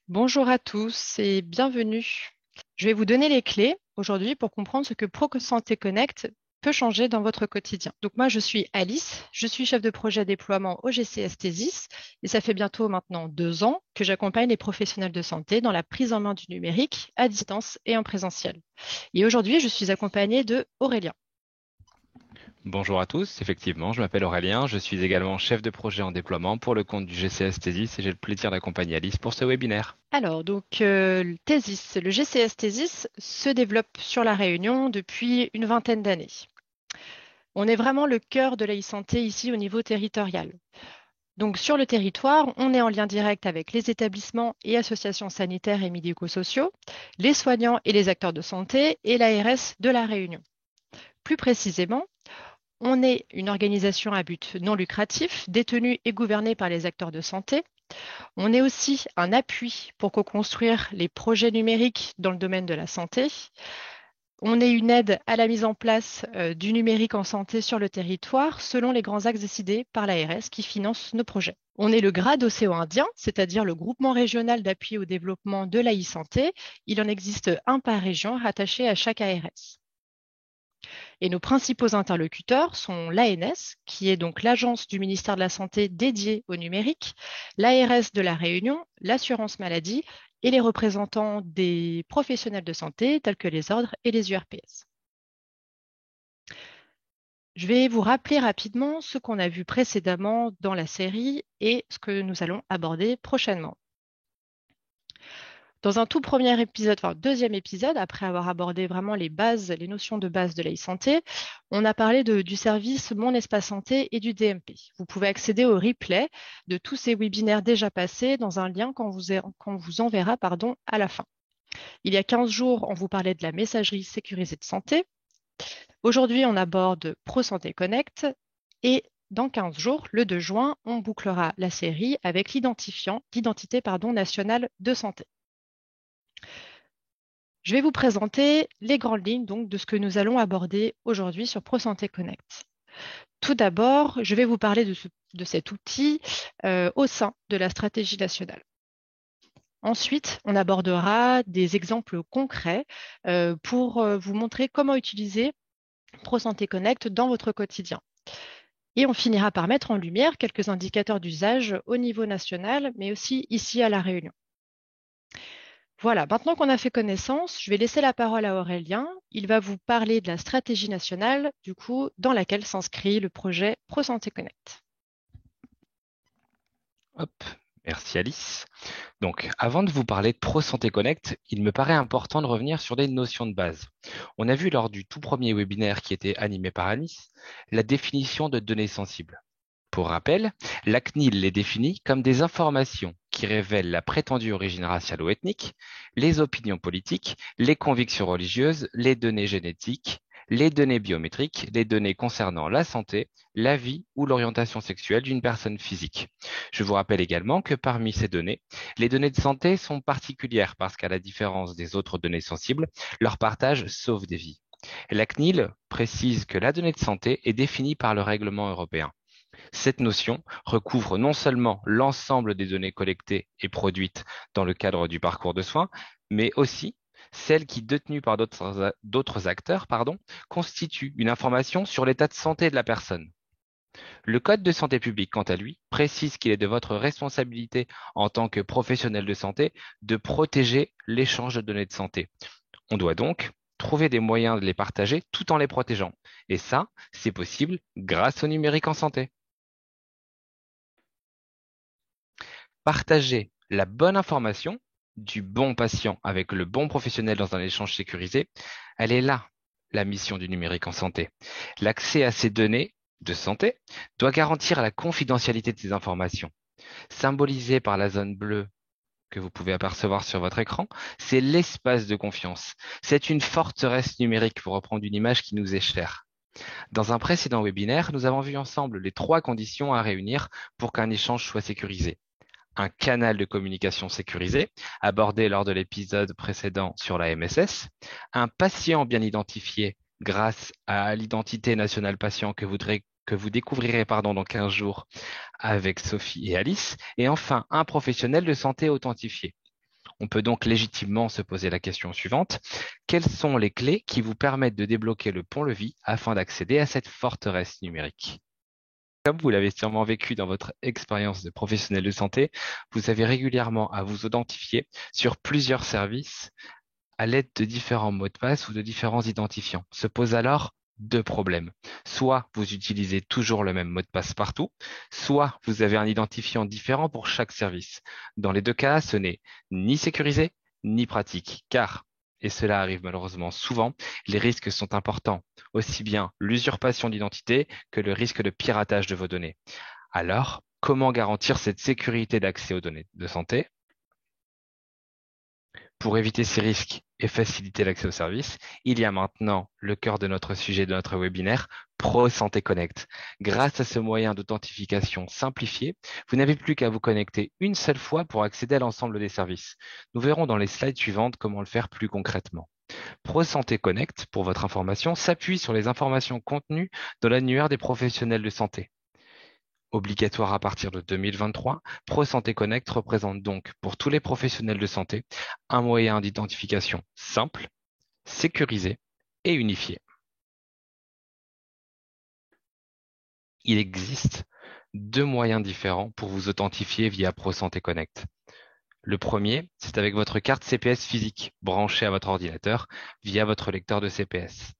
Bonjour à tous et bienvenue. Je vais vous donner les clés aujourd'hui pour comprendre ce que ProSanté Connect peut changer dans votre quotidien. Donc moi, je suis Alice, je suis chef de projet déploiement au GCS Thesis et ça fait bientôt maintenant 2 ans que j'accompagne les professionnels de santé dans la prise en main du numérique à distance et en présentiel. Et aujourd'hui, je suis accompagnée de Aurélien. Bonjour à tous, effectivement, je m'appelle Aurélien, je suis également chef de projet en déploiement pour le compte du GCS Thesis et j'ai le plaisir d'accompagner Alice pour ce webinaire. Alors, le Thesis, le GCS Thesis se développe sur La Réunion depuis une vingtaine d'années. On est vraiment le cœur de la e-santé ici au niveau territorial. Donc sur le territoire, on est en lien direct avec les établissements et associations sanitaires et médico-sociaux, les soignants et les acteurs de santé et l'ARS de La Réunion. Plus précisément, on est une organisation à but non lucratif, détenue et gouvernée par les acteurs de santé. On est aussi un appui pour co-construire les projets numériques dans le domaine de la santé. On est une aide à la mise en place du numérique en santé sur le territoire selon les grands axes décidés par l'ARS qui finance nos projets. On est le GRAD Océan Indien, c'est-à-dire le groupement régional d'appui au développement de la e-santé. Il en existe un par région rattaché à chaque ARS. Et nos principaux interlocuteurs sont l'ANS, qui est donc l'agence du ministère de la Santé dédiée au numérique, l'ARS de la Réunion, l'assurance maladie et les représentants des professionnels de santé tels que les ordres et les URPS. Je vais vous rappeler rapidement ce qu'on a vu précédemment dans la série et ce que nous allons aborder prochainement. Dans un tout premier épisode, enfin deuxième épisode, après avoir abordé vraiment les bases, les notions de base de la e-santé, on a parlé du service Mon Espace Santé et du DMP. Vous pouvez accéder au replay de tous ces webinaires déjà passés dans un lien qu'on vous enverra à la fin. Il y a 15 jours, on vous parlait de la messagerie sécurisée de santé. Aujourd'hui, on aborde ProSanté Connect et dans 15 jours, le 2 juin, on bouclera la série avec l'identité nationale de santé. Je vais vous présenter les grandes lignes donc, de ce que nous allons aborder aujourd'hui sur ProSanté Connect. Tout d'abord, je vais vous parler de cet outil au sein de la stratégie nationale. Ensuite, on abordera des exemples concrets pour vous montrer comment utiliser ProSanté Connect dans votre quotidien. Et on finira par mettre en lumière quelques indicateurs d'usage au niveau national, mais aussi ici à La Réunion. Voilà, maintenant qu'on a fait connaissance, je vais laisser la parole à Aurélien. Il va vous parler de la stratégie nationale, du coup, dans laquelle s'inscrit le projet ProSanté Connect. Hop, merci Alice. Donc, avant de vous parler de Pro Santé Connect, il me paraît important de revenir sur des notions de base. On a vu lors du tout premier webinaire qui était animé par Alice, la définition de données sensibles. Pour rappel, la CNIL les définit comme des informations qui révèlent la prétendue origine raciale ou ethnique, les opinions politiques, les convictions religieuses, les données génétiques, les données biométriques, les données concernant la santé, la vie ou l'orientation sexuelle d'une personne physique. Je vous rappelle également que parmi ces données, les données de santé sont particulières parce qu'à la différence des autres données sensibles, leur partage sauve des vies. La CNIL précise que la donnée de santé est définie par le règlement européen. Cette notion recouvre non seulement l'ensemble des données collectées et produites dans le cadre du parcours de soins, mais aussi celles qui, détenues par d'autres acteurs, constituent une information sur l'état de santé de la personne. Le Code de santé publique, quant à lui, précise qu'il est de votre responsabilité en tant que professionnel de santé de protéger l'échange de données de santé. On doit donc trouver des moyens de les partager tout en les protégeant. Et ça, c'est possible grâce au numérique en santé. Partager la bonne information du bon patient avec le bon professionnel dans un échange sécurisé, elle est là, la mission du numérique en santé. L'accès à ces données de santé doit garantir la confidentialité de ces informations. Symbolisée par la zone bleue que vous pouvez apercevoir sur votre écran, c'est l'espace de confiance. C'est une forteresse numérique, pour reprendre une image qui nous est chère. Dans un précédent webinaire, nous avons vu ensemble les 3 conditions à réunir pour qu'un échange soit sécurisé: un canal de communication sécurisé, abordé lors de l'épisode précédent sur la MSS, un patient bien identifié grâce à l'identité nationale patient que vous découvrirez dans 15 jours avec Sophie et Alice, et enfin un professionnel de santé authentifié. On peut donc légitimement se poser la question suivante. Quelles sont les clés qui vous permettent de débloquer le pont-levis afin d'accéder à cette forteresse numérique? Comme vous l'avez sûrement vécu dans votre expérience de professionnel de santé, vous avez régulièrement à vous identifier sur plusieurs services à l'aide de différents mots de passe ou de différents identifiants. Se posent alors deux problèmes. Soit vous utilisez toujours le même mot de passe partout, soit vous avez un identifiant différent pour chaque service. Dans les deux cas, ce n'est ni sécurisé ni pratique, car, et cela arrive malheureusement souvent, les risques sont importants, aussi bien l'usurpation d'identité que le risque de piratage de vos données. Alors, comment garantir cette sécurité d'accès aux données de santé? Pour éviter ces risques et faciliter l'accès aux services, il y a maintenant le cœur de notre sujet de notre webinaire, Pro Santé Connect. Grâce à ce moyen d'authentification simplifié, vous n'avez plus qu'à vous connecter une seule fois pour accéder à l'ensemble des services. Nous verrons dans les slides suivantes comment le faire plus concrètement. Pro Santé Connect, pour votre information, s'appuie sur les informations contenues dans l'annuaire des professionnels de santé. Obligatoire à partir de 2023, Pro Santé Connect représente donc pour tous les professionnels de santé un moyen d'identification simple, sécurisé et unifié. Il existe deux moyens différents pour vous authentifier via Pro Santé Connect. Le premier, c'est avec votre carte CPS physique branchée à votre ordinateur via votre lecteur de CPS.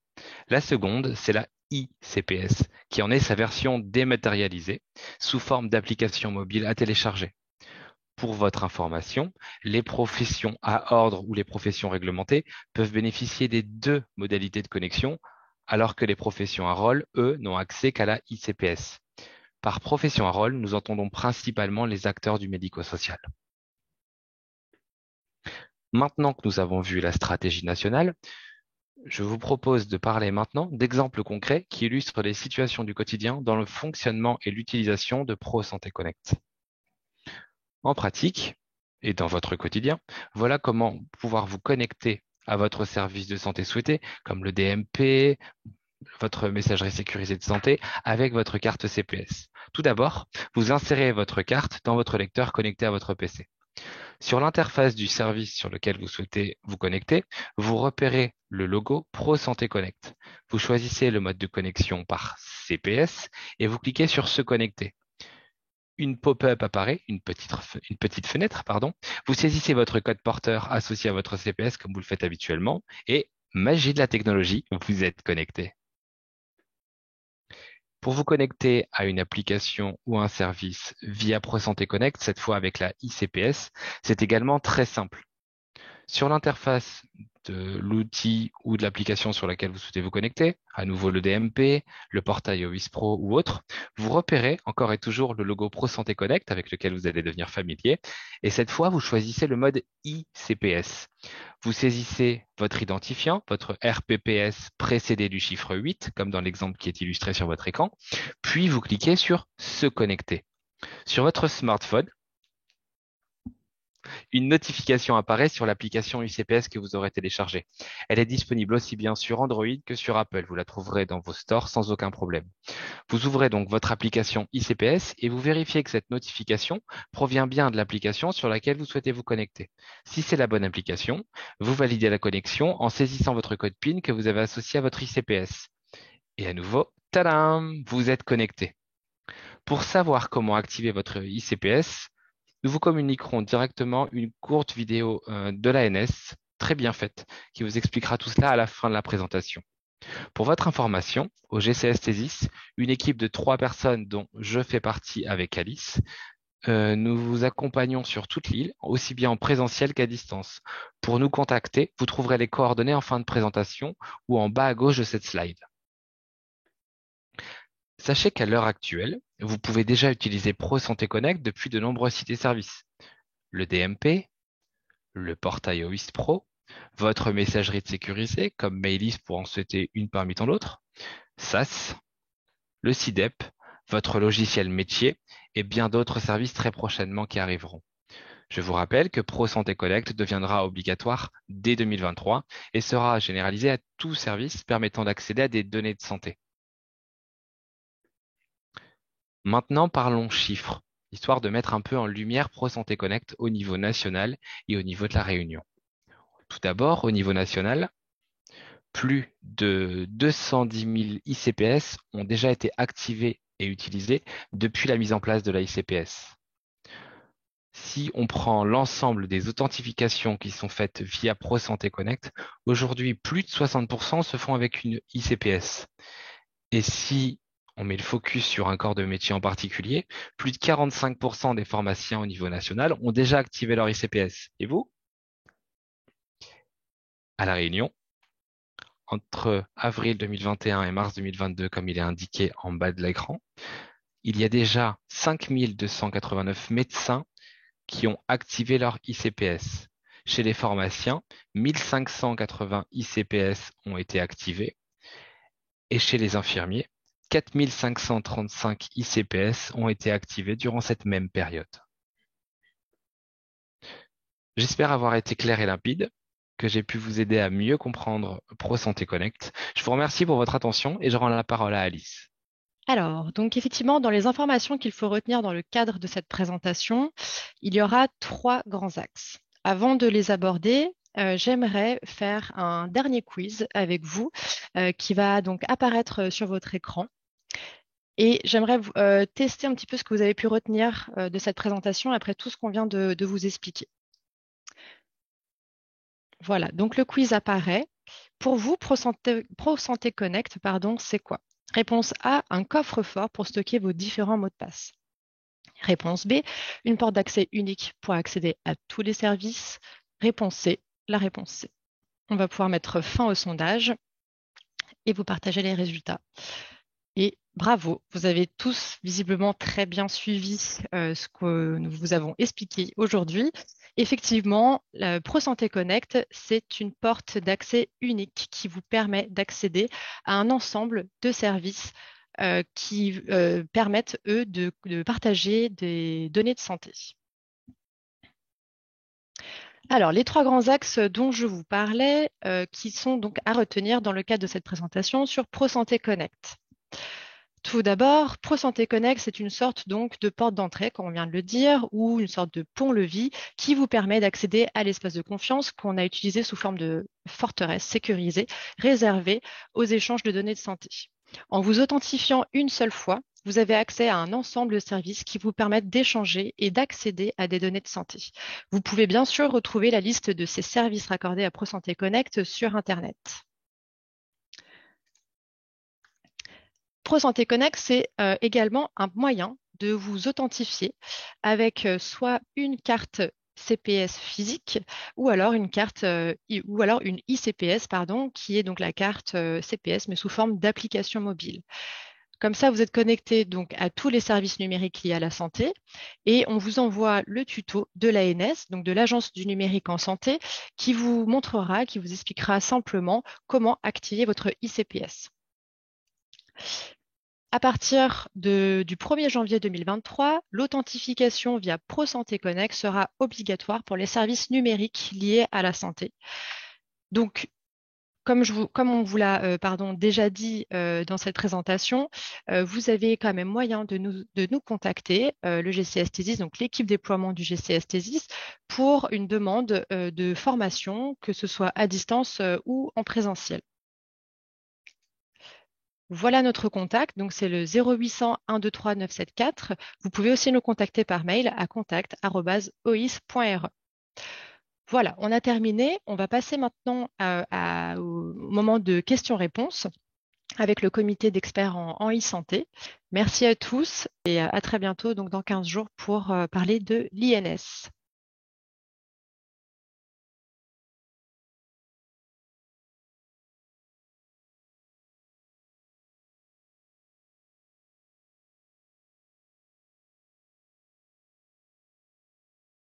La seconde, c'est la iCPS, qui en est sa version dématérialisée sous forme d'application mobile à télécharger. Pour votre information, les professions à ordre ou les professions réglementées peuvent bénéficier des deux modalités de connexion, alors que les professions à rôle, eux, n'ont accès qu'à la iCPS. Par profession à rôle, nous entendons principalement les acteurs du médico-social. Maintenant que nous avons vu la stratégie nationale, je vous propose de parler maintenant d'exemples concrets qui illustrent les situations du quotidien dans le fonctionnement et l'utilisation de Pro Santé Connect. En pratique, et dans votre quotidien, voilà comment pouvoir vous connecter à votre service de santé souhaité, comme le DMP, votre messagerie sécurisée de santé, avec votre carte CPS. Tout d'abord, vous insérez votre carte dans votre lecteur connecté à votre PC. Sur l'interface du service sur lequel vous souhaitez vous connecter, vous repérez le logo Pro Santé Connect. Vous choisissez le mode de connexion par CPS et vous cliquez sur Se connecter. Une pop-up apparaît, une petite fenêtre, pardon. Vous saisissez votre code porteur associé à votre CPS comme vous le faites habituellement et, magie de la technologie, vous êtes connecté. Pour vous connecter à une application ou un service via ProSanté Connect, cette fois avec la iCPS, c'est également très simple. Sur l'interface de l'outil ou de l'application sur laquelle vous souhaitez vous connecter, à nouveau le DMP, le portail OIS Pro ou autre, vous repérez encore et toujours le logo ProSanté Connect avec lequel vous allez devenir familier. Et cette fois, vous choisissez le mode iCPS. Vous saisissez votre identifiant, votre RPPS précédé du chiffre 8, comme dans l'exemple qui est illustré sur votre écran, puis vous cliquez sur Se connecter. Sur votre smartphone, une notification apparaît sur l'application ICPS que vous aurez téléchargée. Elle est disponible aussi bien sur Android que sur Apple. Vous la trouverez dans vos stores sans aucun problème. Vous ouvrez donc votre application ICPS et vous vérifiez que cette notification provient bien de l'application sur laquelle vous souhaitez vous connecter. Si c'est la bonne application, vous validez la connexion en saisissant votre code PIN que vous avez associé à votre ICPS. Et à nouveau, tadam, vous êtes connecté. Pour savoir comment activer votre ICPS, nous vous communiquerons directement une courte vidéo de l'ANS, très bien faite, qui vous expliquera tout cela à la fin de la présentation. Pour votre information, au GCS Thesis, une équipe de 3 personnes dont je fais partie avec Alice, nous vous accompagnons sur toute l'île, aussi bien en présentiel qu'à distance. Pour nous contacter, vous trouverez les coordonnées en fin de présentation ou en bas à gauche de cette slide. Sachez qu'à l'heure actuelle, vous pouvez déjà utiliser Pro Santé Connect depuis de nombreux sites et services. Le DMP, le portail OIS Pro, votre messagerie sécurisée comme Mailist pour en citer une parmi tant d'autres, SaaS, le CIDEP, votre logiciel métier et bien d'autres services très prochainement qui arriveront. Je vous rappelle que Pro Santé Connect deviendra obligatoire dès 2023 et sera généralisé à tout service permettant d'accéder à des données de santé. Maintenant, parlons chiffres. histoire de mettre un peu en lumière ProSanté Connect au niveau national et au niveau de la Réunion. Tout d'abord, au niveau national, plus de 210 000 ICPS ont déjà été activés et utilisés depuis la mise en place de la ICPS. Si on prend l'ensemble des authentifications qui sont faites via ProSanté Connect, aujourd'hui, plus de 60% se font avec une ICPS. Et si on met le focus sur un corps de métier en particulier, plus de 45% des pharmaciens au niveau national ont déjà activé leur ICPS. Et vous? À La Réunion, entre avril 2021 et mars 2022, comme il est indiqué en bas de l'écran, il y a déjà 5 289 médecins qui ont activé leur ICPS. Chez les pharmaciens, 1580 ICPS ont été activés et chez les infirmiers, 4535 ICPS ont été activés durant cette même période. J'espère avoir été clair et limpide, que j'ai pu vous aider à mieux comprendre ProSanté Connect. Je vous remercie pour votre attention et je rends la parole à Alice. Alors, donc effectivement, dans les informations qu'il faut retenir dans le cadre de cette présentation, il y aura trois grands axes. Avant de les aborder, j'aimerais faire un dernier quiz avec vous qui va donc apparaître sur votre écran. Et j'aimerais tester un petit peu ce que vous avez pu retenir de cette présentation après tout ce qu'on vient de vous expliquer. Voilà, donc le quiz apparaît. Pour vous, ProSanté Connect, pardon, c'est quoi? Réponse A, un coffre-fort pour stocker vos différents mots de passe. Réponse B, une porte d'accès unique pour accéder à tous les services. Réponse C, la réponse C. On va pouvoir mettre fin au sondage et vous partager les résultats. Et bravo, vous avez tous visiblement très bien suivi ce que nous vous avons expliqué aujourd'hui. Effectivement, la ProSanté Connect, c'est une porte d'accès unique qui vous permet d'accéder à un ensemble de services qui permettent, eux, de partager des données de santé. Alors, les trois grands axes dont je vous parlais, qui sont donc à retenir dans le cadre de cette présentation sur ProSanté Connect. Tout d'abord, ProSanté Connect, c'est une sorte donc de porte d'entrée, comme on vient de le dire, ou une sorte de pont-levis qui vous permet d'accéder à l'espace de confiance qu'on a utilisé sous forme de forteresse sécurisée, réservée aux échanges de données de santé. En vous authentifiant une seule fois, vous avez accès à un ensemble de services qui vous permettent d'échanger et d'accéder à des données de santé. Vous pouvez bien sûr retrouver la liste de ces services raccordés à ProSanté Connect sur Internet. ProSanté Connect, c'est également un moyen de vous authentifier avec soit une carte CPS physique ou alors une carte ou alors une ICPS, pardon, qui est donc la carte CPS mais sous forme d'application mobile. Comme ça, vous êtes connecté donc à tous les services numériques liés à la santé et on vous envoie le tuto de l'ANS, donc de l'Agence du numérique en santé, qui vous montrera, qui vous expliquera simplement comment activer votre ICPS. À partir du 1er janvier 2023, l'authentification via ProSanté Connect sera obligatoire pour les services numériques liés à la santé. Donc, comme on vous l'a déjà dit dans cette présentation, vous avez quand même moyen de nous contacter, le GCS Thesis, donc l'équipe déploiement du GCS Thesis, pour une demande de formation, que ce soit à distance ou en présentiel. Voilà notre contact, donc c'est le 0800 123 974. Vous pouvez aussi nous contacter par mail à contact@ois.re. Voilà, on a terminé. On va passer maintenant au moment de questions-réponses avec le comité d'experts en e-santé. Merci à tous et à très bientôt, donc dans 15 jours, pour parler de l'INS.